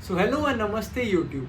So hello and नमस्ते YouTube.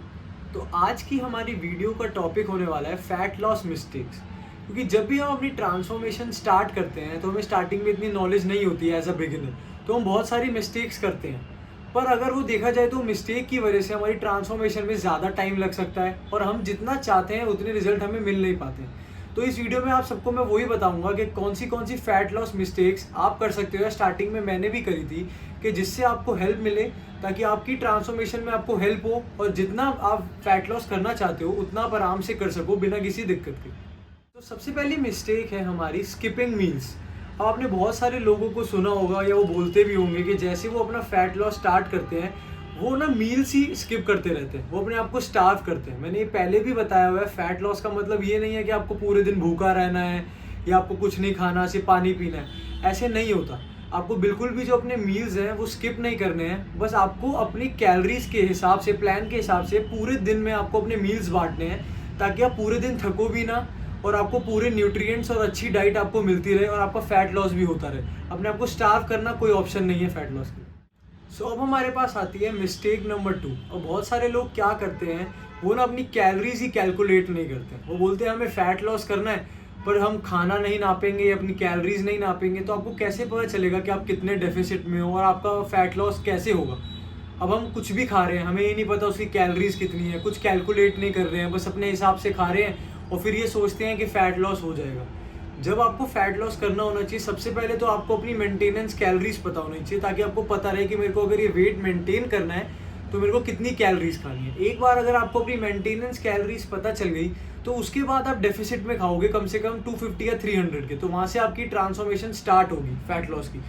तो आज की हमारी वीडियो का टॉपिक होने वाला है फैट लॉस मिस्टेक्स। क्योंकि जब भी हम अपनी ट्रांसफॉर्मेशन स्टार्ट करते हैं तो हमें स्टार्टिंग में इतनी नॉलेज नहीं होती है एज अ बिगिनर, तो हम बहुत सारी मिस्टेक्स करते हैं। पर अगर वो देखा जाए तो मिस्टेक की वजह से हमारी ट्रांसफॉर्मेशन में ज़्यादा टाइम लग सकता है और हम जितना चाहते हैं उतने रिजल्ट हमें मिल नहीं पाते हैं। तो इस वीडियो में आप सबको मैं वही बताऊंगा कि कौन सी फैट लॉस मिस्टेक्स आप कर सकते हो या स्टार्टिंग में मैंने भी करी थी, कि जिससे आपको हेल्प मिले, ताकि आपकी ट्रांसफॉर्मेशन में आपको हेल्प हो और जितना आप फैट लॉस करना चाहते हो उतना आप आराम से कर सको बिना किसी दिक्कत के। तो सबसे पहली मिस्टेक है हमारी स्किपिंग मील्स। अब आपने बहुत सारे लोगों को सुना होगा या वो बोलते भी होंगे कि जैसे वो अपना फैट लॉस स्टार्ट करते हैं वो ना मील्स ही स्किप करते रहते हैं, वो अपने आप को स्टार्व करते हैं। मैंने ये पहले भी बताया हुआ है, फैट लॉस का मतलब ये नहीं है कि आपको पूरे दिन भूखा रहना है या आपको कुछ नहीं खाना, सिर्फ पानी पीना है। ऐसे नहीं होता। आपको बिल्कुल भी जो अपने मील्स हैं वो स्किप नहीं करने हैं। बस आपको अपनी कैलोरीज के हिसाब से, प्लान के हिसाब से पूरे दिन में आपको अपने मील्स बांटने हैं, ताकि आप पूरे दिन थको भी ना और आपको पूरे न्यूट्रिएंट्स और अच्छी डाइट आपको मिलती रहे और आपका फैट लॉस भी होता रहे। अपने आप को स्टार्व करना कोई ऑप्शन नहीं है फैट लॉस के लिए। सो अब हमारे पास आती है मिस्टेक नंबर 2। और बहुत सारे लोग क्या करते हैं, वो ना अपनी कैलोरीज ही कैलकुलेट नहीं करते। वो बोलते हैं हमें फैट लॉस करना है पर हम खाना नहीं नापेंगे, अपनी कैलोरीज नहीं नापेंगे, तो आपको कैसे पता चलेगा कि आप कितने डेफिसिट में हो और आपका फैट लॉस कैसे होगा। अब हम कुछ भी खा रहे हैं, हमें ये नहीं पता उसकी कैलोरीज कितनी है, कुछ कैलकुलेट नहीं कर रहे हैं, बस अपने हिसाब से खा रहे हैं और फिर ये सोचते हैं कि फ़ैट लॉस हो जाएगा। जब आपको फैट लॉस करना होना चाहिए, सबसे पहले तो आपको अपनी मेंटेनेंस कैलोरीज पता होनी चाहिए, ताकि आपको पता रहे कि मेरे को अगर ये वेट मेंटेन करना है तो मेरे को कितनी कैलोरीज खानी है। एक बार अगर आपको अपनी मेंटेनेंस कैलोरीज पता चल गई तो उसके बाद आप डेफिसिट में खाओगे कम से कम 250 या 300 के, तो वहाँ से आपकी ट्रांसफॉर्मेशन स्टार्ट होगी फैट लॉस की।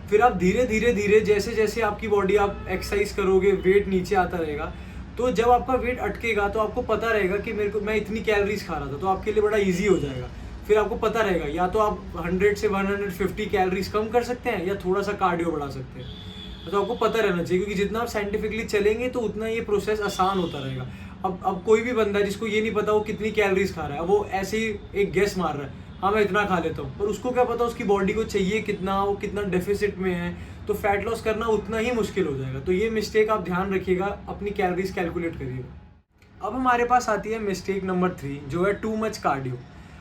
फिर आप धीरे धीरे धीरे जैसे जैसे आपकी बॉडी, आप एक्सरसाइज करोगे, वेट नीचे आता रहेगा, तो जब आपका वेट अटकेगा तो आपको पता रहेगा कि मैं इतनी कैलोरीज खा रहा था, तो आपके लिए बड़ा ईजी हो जाएगा। फिर आपको पता रहेगा या तो आप 100 से 150 कैलोरीज कम कर सकते हैं या थोड़ा सा कार्डियो बढ़ा सकते हैं। तो आपको पता रहना चाहिए, क्योंकि जितना आप साइंटिफिकली चलेंगे तो उतना ये प्रोसेस आसान होता रहेगा। अब कोई भी बंदा जिसको ये नहीं पता वो कितनी कैलोरीज खा रहा है, वो ऐसे ही एक गेस मार रहा है, हाँ मैं इतना खा लेता हूँ, पर उसको क्या पता उसकी बॉडी को चाहिए कितना, वो कितना डेफिसिट में है, तो फैट लॉस करना उतना ही मुश्किल हो जाएगा। तो ये मिस्टेक आप ध्यान रखिएगा, अपनी कैलोरीज कैलकुलेट करिएगा। अब हमारे पास आती है मिस्टेक नंबर 3, जो है टू मच कार्डियो।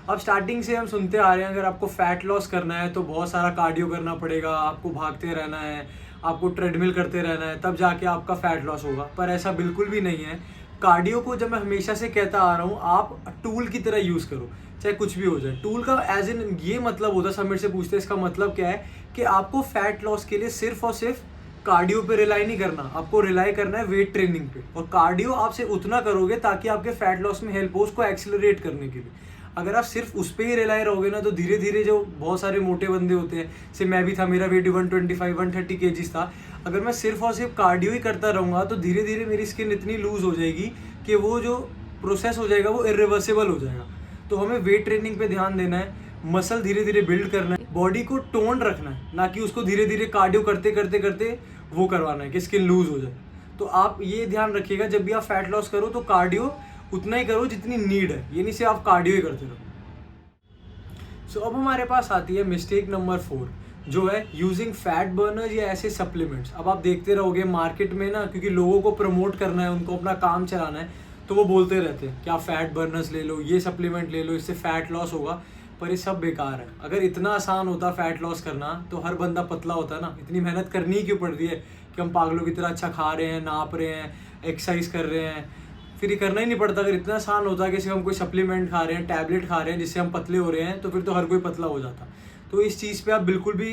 अब स्टार्टिंग से हम सुनते आ रहे हैं अगर आपको फैट लॉस करना है तो बहुत सारा कार्डियो करना पड़ेगा, आपको भागते रहना है, आपको ट्रेडमिल करते रहना है, तब जाके आपका फैट लॉस होगा। पर ऐसा बिल्कुल भी नहीं है। कार्डियो को, जब मैं हमेशा से कहता आ रहा हूँ, आप टूल की तरह यूज़ करो, चाहे कुछ भी हो जाए। टूल का एज इन ये मतलब होता है, सब मेरे से पूछते हैं इसका मतलब क्या है, कि आपको फैट लॉस के लिए सिर्फ और सिर्फ कार्डियो पे रिलाई नहीं करना, आपको रिलाई करना है वेट ट्रेनिंग पे। और कार्डियो आप सिर्फ उतना करोगे ताकि आपके फैट लॉस में हेल्प हो, उसको एक्सेलरेट करने के लिए। अगर आप सिर्फ उस पर ही रिलाई रहोगे ना, तो धीरे धीरे जो बहुत सारे मोटे बंदे होते हैं, जैसे मैं भी था, मेरा वेट 125-130 kg था, अगर मैं सिर्फ और सिर्फ कार्डियो ही करता रहूँगा तो धीरे धीरे मेरी स्किन इतनी लूज हो जाएगी कि वो जो प्रोसेस हो जाएगा वो इरिवर्सिबल हो जाएगा। तो हमें वेट ट्रेनिंग पे ध्यान देना है, मसल धीरे धीरे बिल्ड करना है, बॉडी को टोन रखना है, ना कि उसको धीरे धीरे कार्डियो करते करते करते वो करवाना है कि स्किन लूज हो जाए। तो आप ये ध्यान रखिएगा, जब भी आप फैट लॉस करो तो कार्डियो उतना ही करो जितनी नीड है, ये नहीं से आप कार्डियो ही करते रहो। सो अब हमारे पास आती है मिस्टेक नंबर 4, जो है यूजिंग फैट बर्नर या ऐसे सप्लीमेंट्स। अब आप देखते रहोगे मार्केट में ना, क्योंकि लोगों को प्रमोट करना है, उनको अपना काम चलाना है, तो वो बोलते रहते हैं कि आप फैट बर्नर्स ले लो, ये सप्लीमेंट ले लो, इससे फैट लॉस होगा। पर ये सब बेकार है। अगर इतना आसान होता फैट लॉस करना तो हर बंदा पतला होता ना। इतनी मेहनत करनी क्यों पड़ रही है कि हम पागलों की तरह अच्छा खा रहे हैं, नाप रहे हैं, एक्सरसाइज कर रहे हैं, फिर ये करना ही नहीं पड़ता। अगर इतना आसान होता कि सिर्फ हम कोई सप्लीमेंट खा रहे हैं, टैबलेट खा रहे हैं जिससे हम पतले हो रहे हैं, तो फिर तो हर कोई पतला हो जाता। तो इस चीज़ पे आप बिल्कुल भी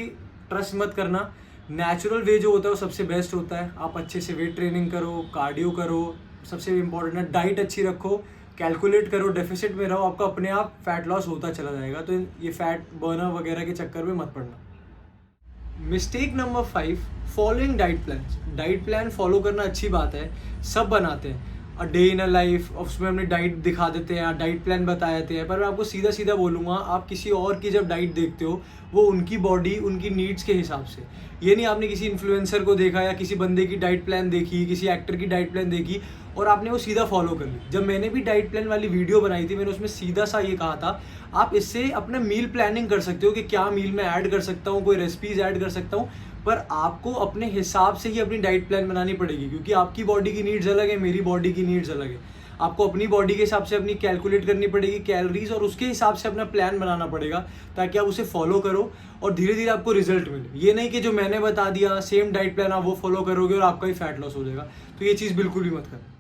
ट्रस्ट मत करना। नेचुरल वे जो होता है वो सबसे बेस्ट होता है। आप अच्छे से वेट ट्रेनिंग करो, कार्डियो करो, सबसे इम्पोर्टेंट है डाइट अच्छी रखो, कैलकुलेट करो, डेफिसिट में रहो, आपका अपने आप फैट लॉस होता चला जाएगा। तो ये फैट बर्नर वगैरह के चक्कर में मत पड़ना। Mistake number 5, following diet plan. Diet plan follow करना अच्छी बात है, सब बनाते हैं, a day in a life, उसमें हमने डाइट दिखा देते हैं, डाइट प्लान बता देते हैं। पर मैं आपको सीधा सीधा बोलूँगा, आप किसी और की जब डाइट देखते हो वो उनकी बॉडी, उनकी नीड्स के हिसाब से। ये नहीं आपने किसी इन्फ्लुएंसर को देखा या किसी बंदे की डाइट प्लान देखी, किसी एक्टर की डाइट प्लान देखी और आपने वो सीधा फॉलो कर ली। जब मैंने भी डाइट प्लान वाली वीडियो बनाई थी, मैंने उसमें सीधा सा ये कहा था, आप इससे अपने मील प्लानिंग कर सकते हो कि क्या मील में ऐड कर सकता हूँ, कोई रेसिपीज ऐड कर सकता हूँ, पर आपको अपने हिसाब से ही अपनी डाइट प्लान बनानी पड़ेगी, क्योंकि आपकी बॉडी की नीड्स अलग है, मेरी बॉडी की नीड्स अलग है। आपको अपनी बॉडी के हिसाब से अपनी कैलकुलेट करनी पड़ेगी कैलोरीज, और उसके हिसाब से अपना प्लान बनाना पड़ेगा ताकि आप उसे फॉलो करो और धीरे धीरे आपको रिजल्ट मिले। ये नहीं कि जो मैंने बता दिया सेम डाइट प्लान आप वो फॉलो करोगे और आपका ही फैट लॉस हो जाएगा, तो ये चीज़ बिल्कुल भी मत करना।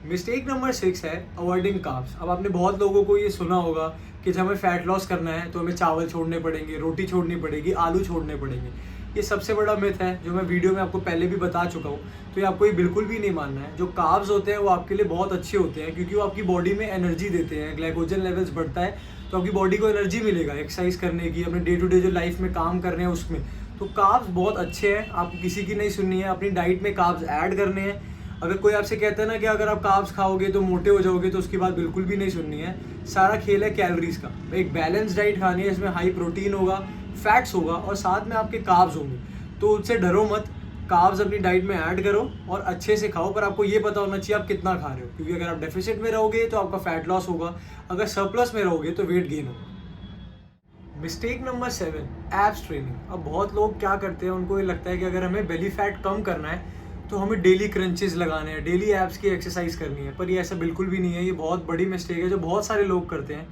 मिस्टेक नंबर 6 है अवॉइडिंग कार्ब्स। अब आपने बहुत लोगों को ये सुना होगा कि जब हमें फैट लॉस करना है तो हमें चावल छोड़ने पड़ेंगे, रोटी छोड़नी पड़ेगी, आलू छोड़ने पड़ेंगे। ये सबसे बड़ा मिथ है जो मैं वीडियो में आपको पहले भी बता चुका हूँ, तो ये आपको ये बिल्कुल भी नहीं मानना है। जो कार्ब्स होते हैं वो आपके लिए बहुत अच्छे होते हैं, क्योंकि वो आपकी बॉडी में एनर्जी देते हैं, ग्लाइकोजन लेवल्स बढ़ता है तो आपकी बॉडी को एनर्जी मिलेगा एक्सरसाइज करने की, अपने डे टू डे जो लाइफ में काम कर रहे हैं उसमें। तो कार्ब्स बहुत अच्छे हैं, आपको किसी की नहीं सुननी है, अपनी डाइट में कार्ब्स ऐड करने हैं। अगर कोई आपसे कहता है ना कि अगर आप कार्ब्स खाओगे तो मोटे हो जाओगे, तो उसकी बात बिल्कुल भी नहीं सुननी है। सारा खेल है कैलोरीज का। एक बैलेंस डाइट खानी है, इसमें हाई प्रोटीन होगा, फैट्स होगा और साथ में आपके कार्ब्स होंगे, तो उससे डरो मत। कार्ब्स अपनी डाइट में ऐड करो और अच्छे से खाओ, पर आपको ये पता होना चाहिए आप कितना खा रहे हो, क्योंकि अगर आप डेफिसिट में रहोगे तो आपका फैट लॉस होगा, अगर सरप्लस में रहोगे तो वेट गेन होगा। Mistake number 7, abs training. अब बहुत लोग क्या करते हैं, उनको ये लगता है कि अगर हमें बेली फैट कम करना है तो हमें डेली क्रंचेस लगाने हैं, डेली एब्स की एक्सरसाइज करनी है, पर ये ऐसा बिल्कुल भी नहीं है। ये बहुत बड़ी मिस्टेक है जो बहुत सारे लोग करते हैं।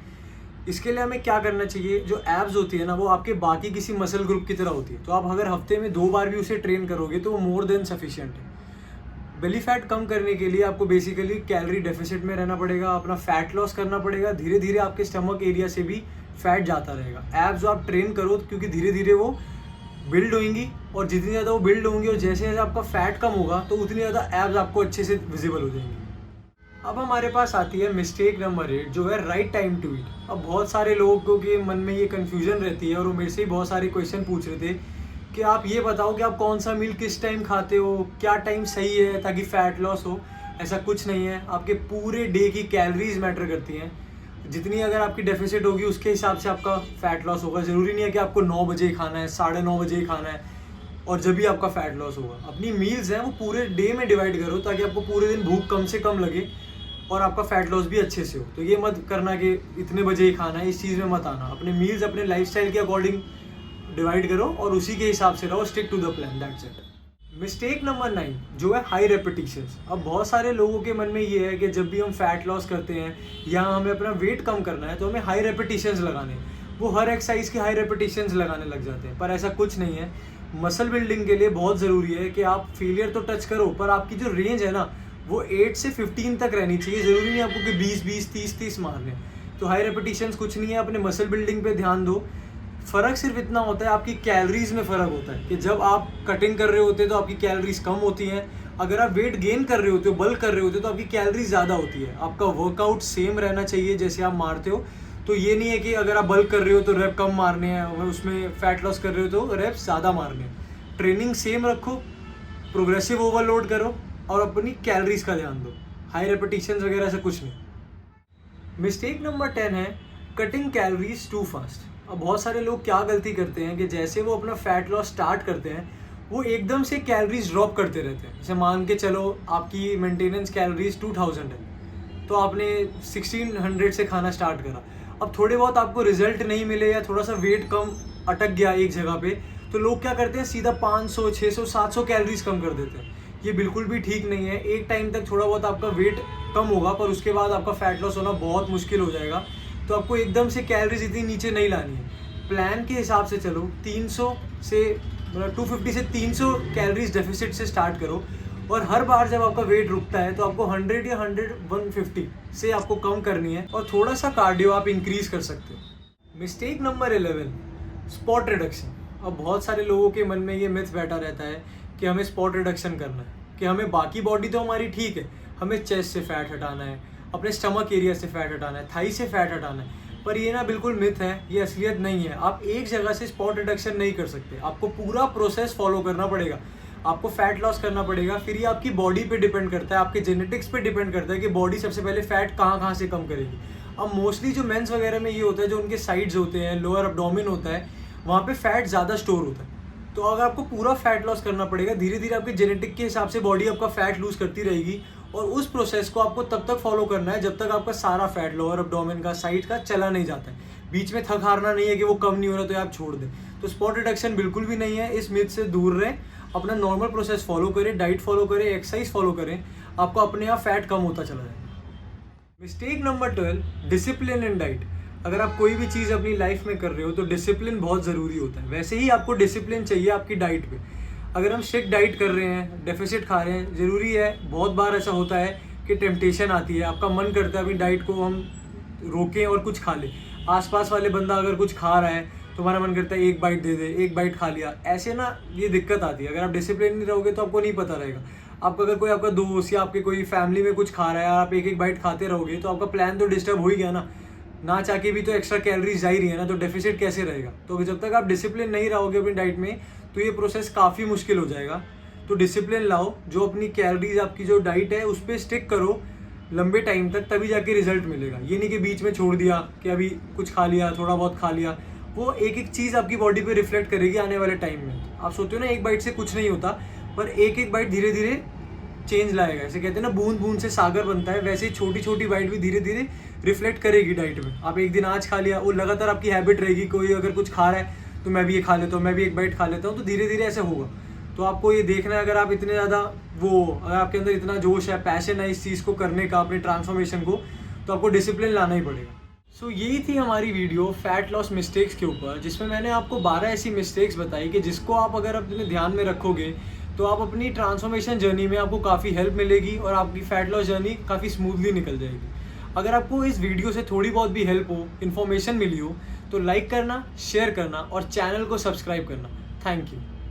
इसके लिए हमें क्या करना चाहिए, जो एब्स होती है ना वो आपके बाकी किसी मसल ग्रुप की तरह होती है, तो आप अगर हफ्ते में 2 बार भी उसे ट्रेन करोगे तो वो मोर देन सफिशिएंट है। बेली फैट कम करने के लिए आपको बेसिकली कैलोरी डेफिसिट में रहना पड़ेगा, अपना फैट लॉस करना पड़ेगा, धीरे धीरे आपके स्टमक एरिया से भी फैट जाता रहेगा। एब्स आप ट्रेन करो क्योंकि धीरे धीरे वो बिल्ड होंगी, और जितनी ज़्यादा वो बिल्ड होंगी और जैसे जैसे आपका फैट कम होगा तो उतनी ज़्यादा एब्स आपको अच्छे से विजिबल हो जाएंगी। अब हमारे पास आती है मिस्टेक नंबर 8, जो है राइट टाइम टू ईट। अब बहुत सारे लोगों के मन में ये कन्फ्यूजन रहती है और वो मेरे से ही बहुत सारे क्वेश्चन पूछ रहे थे कि आप ये बताओ कि आप कौन सा मील किस टाइम खाते हो, क्या टाइम सही है ताकि फैट लॉस हो। ऐसा कुछ नहीं है, आपके पूरे डे की कैलोरीज मैटर करती हैं। जितनी अगर आपकी डेफिसिट होगी उसके हिसाब से आपका फैट लॉस होगा। ज़रूरी नहीं है कि आपको 9 बजे ही खाना है, 9:30 बजे ही खाना है और जब भी आपका फैट लॉस होगा। अपनी मील्स हैं वो पूरे डे में डिवाइड करो ताकि आपको पूरे दिन भूख कम से कम लगे और आपका फैट लॉस भी अच्छे से हो। तो ये मत करना कि इतने बजे ही खाना है, इस चीज़ में मत आना। अपने मील्स अपने लाइफस्टाइल के अकॉर्डिंग डिवाइड करो और उसी के हिसाब से रहो, stick to the plan, that's it. Mistake number 9 जो है हाई रेपिटेशंस। अब बहुत सारे लोगों के मन में ये है कि जब भी हम फैट लॉस करते हैं या हमें अपना वेट कम करना है तो हमें हाई रेपिटेशंस लगाने हैं। वो हर एक्सरसाइज की हाई रेपिटेशंस लगाने लग जाते हैं, पर ऐसा कुछ नहीं है। मसल बिल्डिंग के लिए बहुत ज़रूरी है कि आप फेलियर तो टच करो, पर आपकी जो रेंज है ना वो 8 से 15 तक रहनी चाहिए। ज़रूरी नहीं आपको कि 20-20, 30-30 मारने। तो हाई रेपिटेशंस कुछ नहीं है, अपने मसल बिल्डिंग पे ध्यान दो। फ़र्क सिर्फ इतना होता है, आपकी कैलोरीज में फ़र्क होता है कि जब आप कटिंग कर रहे होते हैं तो आपकी कैलोरीज कम होती हैं, अगर आप वेट गेन कर रहे होते हो, बल्क कर रहे होते हो तो आपकी कैलोरीज ज़्यादा होती है। आपका वर्कआउट सेम रहना चाहिए जैसे आप मारते हो। तो ये नहीं है कि अगर आप बल्क कर रहे हो तो रैप कम मारने हैं, अगर उसमें फैट लॉस कर रहे हो तो रैप ज़्यादा मारने हैं। ट्रेनिंग सेम रखो, प्रोग्रेसिव ओवरलोड करो और अपनी कैलोरीज का ध्यान दो। हाई रेपिटेशंस वगैरह से कुछ नहीं। मिस्टेक नंबर 10 है कटिंग कैलोरीज टू फास्ट। अब बहुत सारे लोग क्या गलती करते हैं कि जैसे वो अपना फैट लॉस स्टार्ट करते हैं वो एकदम से कैलोरीज ड्रॉप करते रहते हैं। जैसे मान के चलो आपकी मेंटेनेंस कैलोरीज 2000 है तो आपने 1600 से खाना स्टार्ट करा। अब थोड़े बहुत आपको रिजल्ट नहीं मिले या थोड़ा सा वेट कम अटक गया एक जगह पे, तो लोग क्या करते हैं सीधा 500, 600, 700 कैलोरीज कम कर देते हैं। ये बिल्कुल भी ठीक नहीं है। एक टाइम तक थोड़ा बहुत आपका वेट कम होगा पर उसके बाद आपका फैट लॉस होना बहुत मुश्किल हो जाएगा। तो आपको एकदम से कैलोरीज इतनी नीचे नहीं लानी है, प्लान के हिसाब से चलो। 300 से 250 से 300 कैलोरीज डेफिसिट से स्टार्ट करो और हर बार जब आपका वेट रुकता है तो आपको 100 या 150 से आपको कम करनी है और थोड़ा सा कार्डियो आप इंक्रीज कर सकते हो। Mistake number 11 spot reduction. अब बहुत सारे लोगों के मन में ये मिथ बैठा रहता है कि हमें स्पॉट रिडक्शन करना है, कि हमें बाकी बॉडी तो हमारी ठीक है, हमें चेस्ट से फैट हटाना है, अपने स्टमक एरिया से फैट हटाना है, थाई से फैट हटाना है। पर ये ना बिल्कुल मिथ है, ये असलियत नहीं है। आप एक जगह से स्पॉट रिडक्शन नहीं कर सकते, आपको पूरा प्रोसेस फॉलो करना पड़ेगा। आपको फैट लॉस करना पड़ेगा, फिर ये आपकी बॉडी पे डिपेंड करता है, आपके जेनेटिक्स पे डिपेंड करता है कि बॉडी सबसे पहले फैट कहाँ कहाँ से कम करेगी। अब मोस्टली जो मेंस वगैरह में ये होता है, जो उनके साइड्स होते हैं, लोअर एब्डोमेन होता है, वहाँ पे फैट ज़्यादा स्टोर होता है। तो अगर आपको पूरा फैट लॉस करना पड़ेगा, धीरे धीरे आपके जेनेटिक के हिसाब से बॉडी आपका फैट लूज करती रहेगी और उस प्रोसेस को आपको तब तक फॉलो करना है जब तक आपका सारा फैट लोअर एब्डोमेन का, साइड का चला नहीं जाता है। बीच में थक हारना नहीं है कि वो कम नहीं हो रहा तो आप छोड़ दें। तो स्पॉट रिडक्शन बिल्कुल भी नहीं है, इस मिथ से दूर रहें, अपना नॉर्मल प्रोसेस फॉलो करें, डाइट फॉलो करें, एक्सरसाइज फॉलो करें, आपको अपने आप फैट कम होता चला जाएगा। Mistake number 12, discipline in diet. अगर आप कोई भी चीज़ अपनी लाइफ में कर रहे हो तो डिसिप्लिन बहुत ज़रूरी होता है, वैसे ही आपको डिसिप्लिन चाहिए आपकी डाइट पे। अगर हम स्ट्रिक्ट डाइट कर रहे हैं, डेफिसिट खा रहे हैं, ज़रूरी है, बहुत बार ऐसा होता है कि टेम्पटेशन आती है, आपका मन करता है अपनी डाइट को हम रोकें और कुछ खा लें। आसपास वाले बंदा अगर कुछ खा रहा है, तुम्हारा मन करता है एक बाइट दे दे, एक बाइट खा लिया, ऐसे ना ये दिक्कत आती है। अगर आप डिसिप्लिन नहीं रहोगे तो आपको नहीं पता रहेगा। आपका अगर कोई आपका दोस्त या आपके कोई फैमिली में कुछ खा रहा है, आप एक एक बाइट खाते रहोगे तो आपका प्लान तो डिस्टर्ब हो ही गया ना चाह के भी तो एक्स्ट्रा कैलोरीज जा ही रही है ना, तो डेफिसिट कैसे रहेगा। तो जब तक आप डिसिप्लिन नहीं रहोगे अपनी डाइट में तो ये प्रोसेस काफ़ी मुश्किल हो जाएगा। तो डिसिप्लिन लाओ, जो अपनी कैलोरीज आपकी जो डाइट है उस पर स्टिक करो लंबे टाइम तक, तभी जाके रिजल्ट मिलेगा। ये नहीं कि बीच में छोड़ दिया कि अभी कुछ खा लिया, थोड़ा बहुत खा लिया, वो एक एक चीज़ आपकी बॉडी पे रिफ्लेक्ट करेगी आने वाले टाइम में। आप सोचते हो ना एक बाइट से कुछ नहीं होता, पर एक एक बाइट धीरे धीरे चेंज लाएगा। ऐसे कहते हैं ना बूंद बूंद से सागर बनता है, वैसे ही छोटी छोटी बाइट भी धीरे धीरे रिफ्लेक्ट करेगी डाइट में। आप एक दिन आज खा लिया, वो लगातार आपकी हैबिट रहेगी। कोई अगर कुछ खा रहा है तो मैं भी ये खा लेता हूँ, मैं भी एक बाइट खा लेता हूँ, तो धीरे धीरे ऐसे होगा। तो आपको ये देखना है, अगर आप इतने ज़्यादा अगर आपके अंदर इतना जोश है, पैशन है इस चीज़ को करने का, अपने ट्रांसफॉर्मेशन को, तो आपको डिसिप्लिन लाना ही पड़ेगा। सो यही थी हमारी वीडियो फैट लॉस मिस्टेक्स के ऊपर, जिसमें मैंने आपको 12 ऐसी मिस्टेक्स बताई कि जिसको आप अगर अपने ध्यान में रखोगे तो आप अपनी ट्रांसफॉर्मेशन जर्नी में आपको काफ़ी हेल्प मिलेगी और आपकी फैट लॉस जर्नी काफ़ी स्मूथली निकल जाएगी। अगर आपको इस वीडियो से थोड़ी बहुत भी हेल्प हो, इन्फॉर्मेशन मिली हो, तो लाइक करना, शेयर करना और चैनल को सब्सक्राइब करना। Thank you.